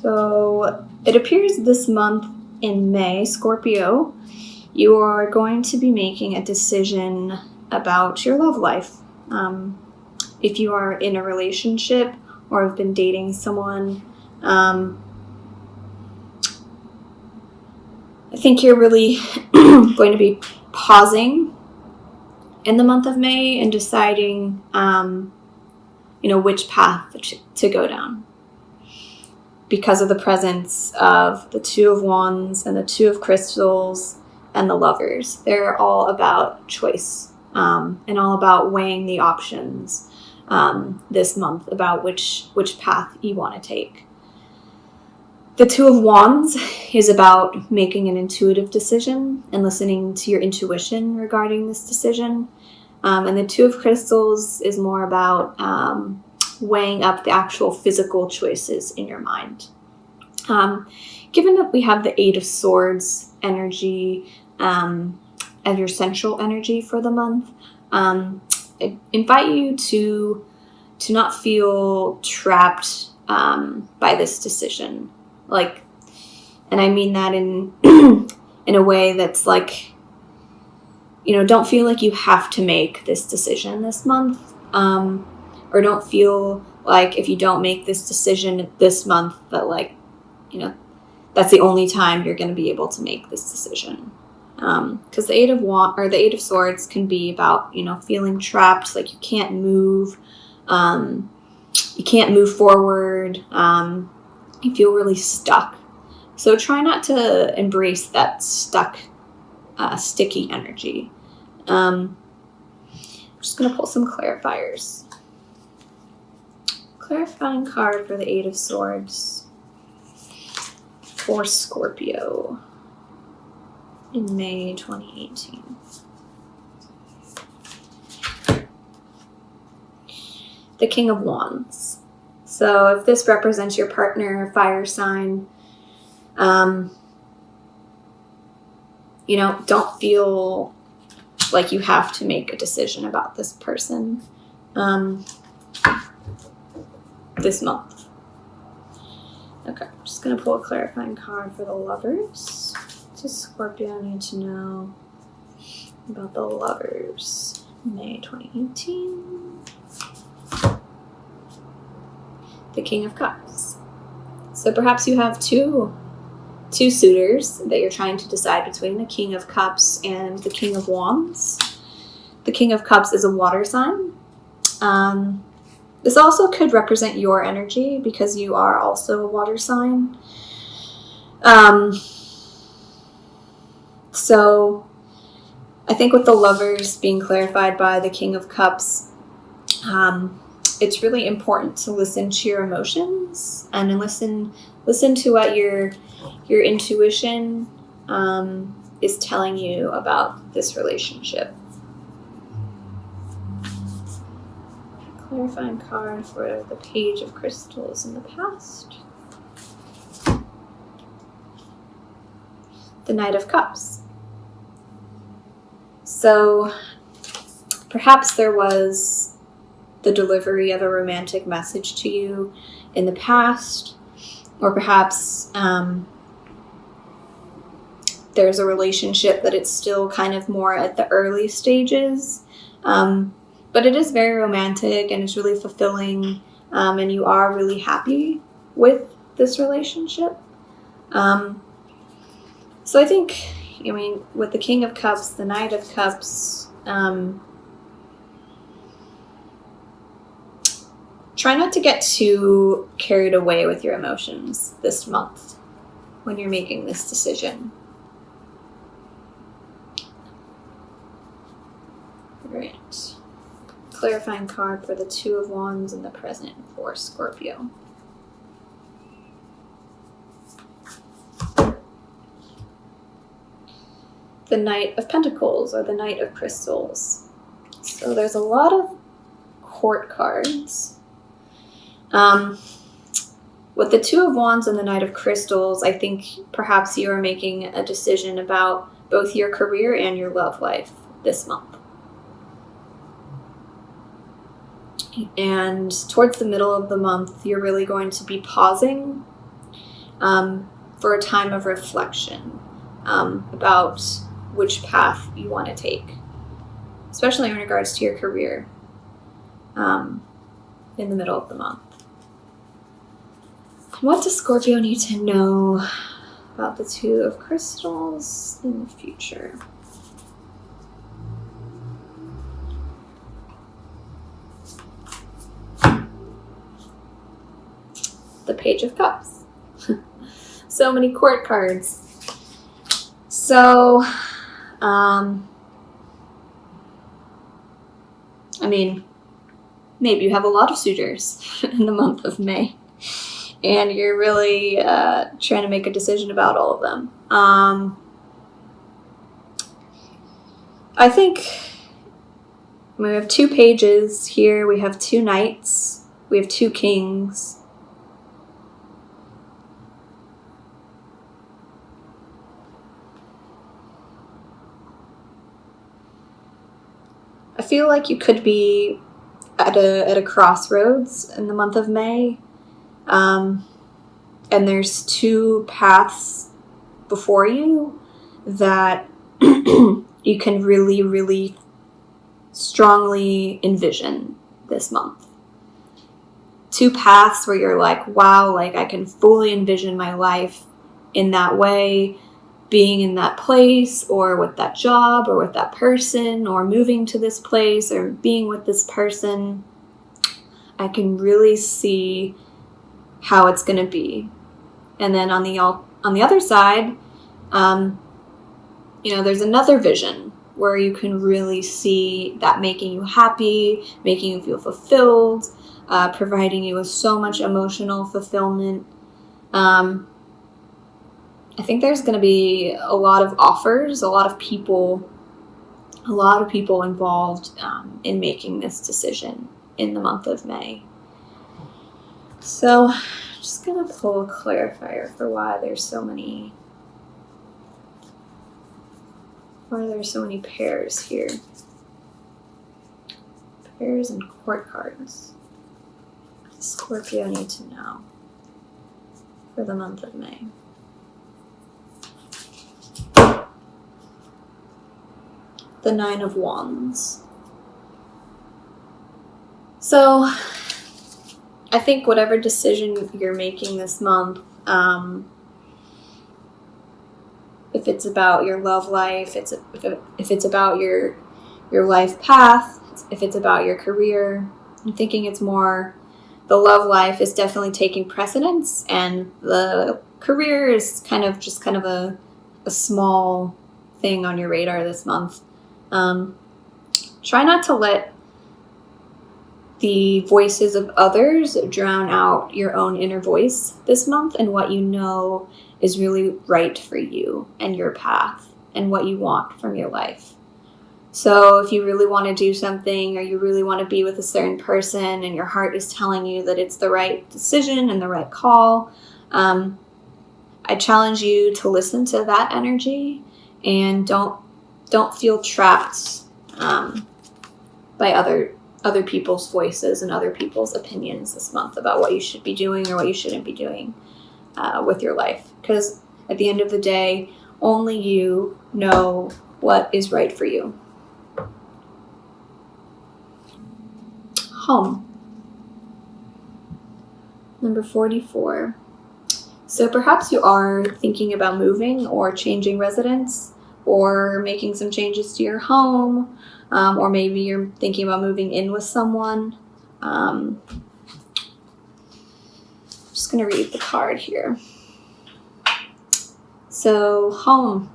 So it appears this month in May, Scorpio, you are going to be making a decision about your love life. If you are in a relationship or have been dating someone, I think you're really going to be pausing in the month of May and deciding, which path to go down. Because of the presence of the Two of Wands and the Two of Crystals and the Lovers. They're all about choice and all about weighing the options this month about which path you want to take. The Two of Wands is about making an intuitive decision and listening to your intuition regarding this decision. And the Two of Crystals is more about weighing up the actual physical choices in your mind. Given that we have the Eight of Swords energy as your central energy for the month, I invite you to not feel trapped by this decision. And I mean that in in a way that's like, don't feel like you have to make this decision this month. Or don't feel like if you don't make this decision this month that that's the only time you're going to be able to make this decision. Because the Eight of Swords can be about, feeling trapped, like you can't move, you can't move forward, you feel really stuck. So try not to embrace that stuck, sticky energy. I'm just going to pull some clarifiers. Clarifying card for the Eight of Swords for Scorpio in May 2018. The King of Wands. So if this represents your partner, fire sign, don't feel like you have to make a decision about this person this month. Okay, I'm just going to pull a clarifying card for the Lovers. What does Scorpio need to know about the Lovers? May 2018. The King of Cups. So perhaps you have two suitors that you're trying to decide between, the King of Cups and the King of Wands. The King of Cups is a water sign. This also could represent your energy because you are also a water sign. So I think with the Lovers being clarified by the King of Cups, it's really important to listen to your emotions and listen to what your intuition is telling you about this relationship. Clarifying card for the Page of Crystals in the past. The Knight of Cups. So perhaps there was the delivery of a romantic message to you in the past, or perhaps there's a relationship that it's still kind of more at the early stages. But it is very romantic and it's really fulfilling, and you are really happy with this relationship. So I think, with the King of Cups, the Knight of Cups, try not to get too carried away with your emotions this month when you're making this decision. Right. Clarifying card for the Two of Wands in the present for Scorpio. The Knight of Pentacles or the Knight of Crystals. So there's a lot of court cards. With the Two of Wands and the Knight of Crystals, I think perhaps you are making a decision about both your career and your love life this month. And towards the middle of the month, you're really going to be pausing for a time of reflection about which path you want to take, especially in regards to your career in the middle of the month. What does Scorpio need to know about the Two of Crystals in the future? The Page of Cups. So many court cards. So, maybe you have a lot of suitors in the month of May, and you're really trying to make a decision about all of them. I think we have 2 pages here. We have 2 knights. We have 2 kings. I feel like you could be at a crossroads in the month of May, and there's 2 paths before you that you can really, really strongly envision this month. 2 paths where you're like, wow, like I can fully envision my life in that way, being in that place, or with that job, or with that person, or moving to this place, or being with this person. I can really see how it's going to be. And then on the other side, there's another vision where you can really see that making you happy, making you feel fulfilled, providing you with so much emotional fulfillment. I think there's going to be a lot of offers, a lot of people involved in making this decision in the month of May. So I'm just going to pull a clarifier for why there's so many pairs here. Pairs and court cards. What does Scorpio need to know for the month of May? The 9 of Wands. So I think whatever decision you're making this month, if it's about your love life, if it's about your life path, if it's about your career, I'm thinking it's more the love life is definitely taking precedence, and the career is kind of a small thing on your radar this month. Try not to let the voices of others drown out your own inner voice this month and what you know is really right for you and your path and what you want from your life. So if you really want to do something, or you really want to be with a certain person, and your heart is telling you that it's the right decision and the right call, I challenge you to listen to that energy and don't feel trapped by other people's voices and other people's opinions this month about what you should be doing or what you shouldn't be doing with your life. Because at the end of the day, only you know what is right for you. Home. Number 44. So perhaps you are thinking about moving or changing residence, or making some changes to your home, or maybe you're thinking about moving in with someone. I'm just going to read the card here. So, home.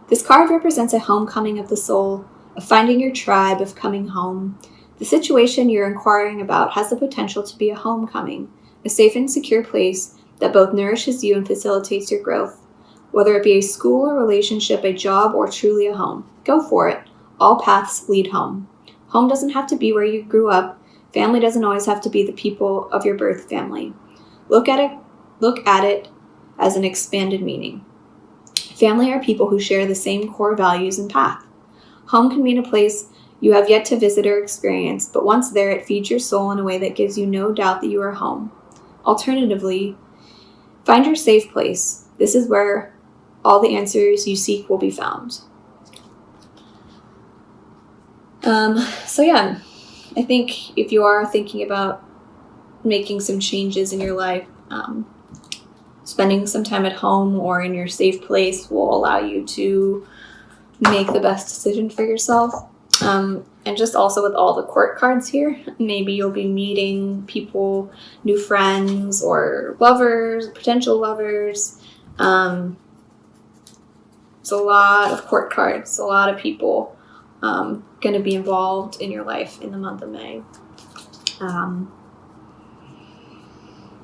This card represents a homecoming of the soul, of finding your tribe, of coming home. The situation you're inquiring about has the potential to be a homecoming, a safe and secure place that both nourishes you and facilitates your growth. Whether it be a school or relationship, a job, or truly a home, go for it. All paths lead home. Home doesn't have to be where you grew up. Family doesn't always have to be the people of your birth family. Look at it as an expanded meaning. Family are people who share the same core values and path. Home can mean a place you have yet to visit or experience, but once there, it feeds your soul in a way that gives you no doubt that you are home. Alternatively, Find your safe place. This is where all the answers you seek will be found. So yeah, I think if you are thinking about making some changes in your life, spending some time at home or in your safe place will allow you to make the best decision for yourself. And just also with all the court cards here, maybe you'll be meeting people, new friends or lovers, potential lovers. It's a lot of court cards, a lot of people going to be involved in your life in the month of May.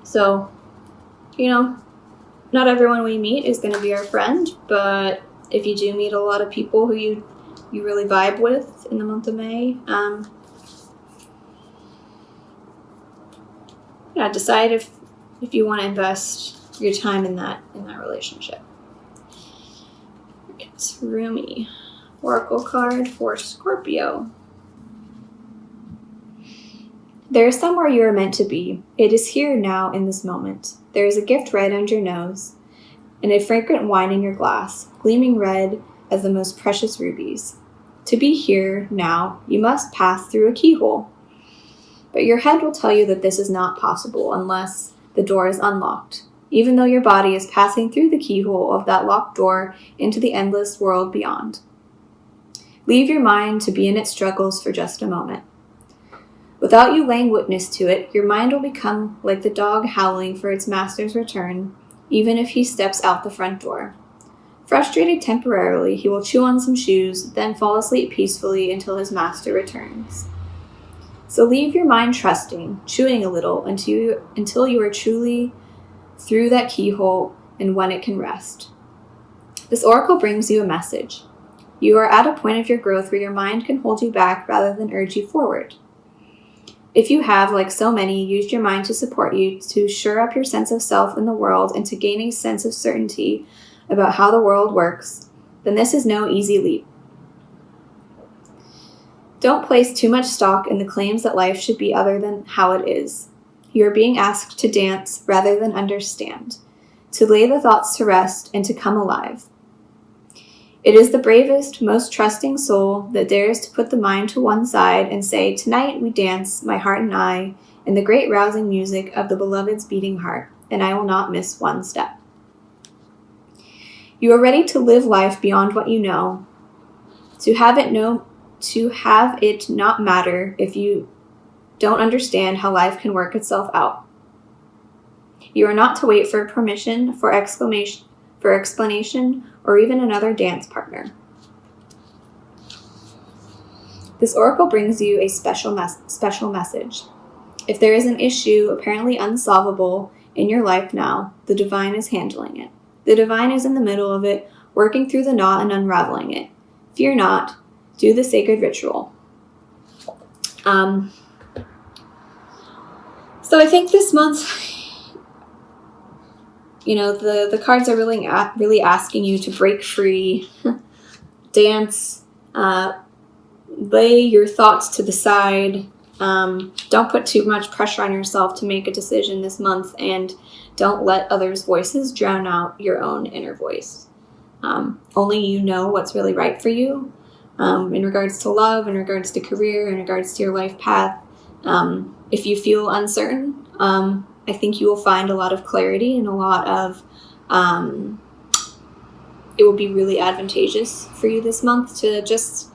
So, not everyone we meet is going to be our friend, but if you do meet a lot of people who you really vibe with in the month of May, decide if you want to invest your time in that relationship. It's Rumi, Oracle card for Scorpio. There is somewhere you are meant to be. It is here now in this moment. There is a gift right under your nose, and a fragrant wine in your glass, gleaming red as the most precious rubies. To be here now, you must pass through a keyhole. But your head will tell you that this is not possible unless the door is unlocked, even though your body is passing through the keyhole of that locked door into the endless world beyond. Leave your mind to be in its struggles for just a moment. Without you laying witness to it, your mind will become like the dog howling for its master's return, even if he steps out the front door. Frustrated temporarily, he will chew on some shoes, then fall asleep peacefully until his master returns. So leave your mind trusting, chewing a little until you are truly through that keyhole and when it can rest. This oracle brings you a message. You are at a point of your growth where your mind can hold you back rather than urge you forward. If you have, like so many, used your mind to support you, to shore up your sense of self in the world, and to gain a sense of certainty about how the world works, then this is no easy leap. Don't place too much stock in the claims that life should be other than how it is. You are being asked to dance rather than understand, to lay the thoughts to rest and to come alive. It is the bravest, most trusting soul that dares to put the mind to one side and say, "Tonight we dance, my heart and I, in the great rousing music of the beloved's beating heart, and I will not miss one step." You are ready to live life beyond what you know, to have it not matter if you don't understand how life can work itself out. You are not to wait for permission, for explanation, or even another dance partner. This oracle brings you a special message. If there is an issue apparently unsolvable in your life now, the divine is handling it. The divine is in the middle of it, working through the knot and unraveling it. Fear not. Do the sacred ritual. So I think this month, the cards are really asking you to break free, dance, lay your thoughts to the side. Don't put too much pressure on yourself to make a decision this month, and don't let others' voices drown out your own inner voice. Only you know what's really right for you in regards to love, in regards to career, in regards to your life path. If you feel uncertain, I think you will find a lot of clarity and a lot of, it will be really advantageous for you this month to just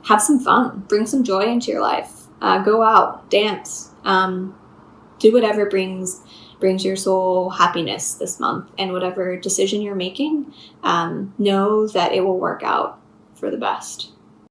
have some fun, bring some joy into your life, go out, dance, do whatever brings your soul happiness this month, and whatever decision you're making, know that it will work out for the best.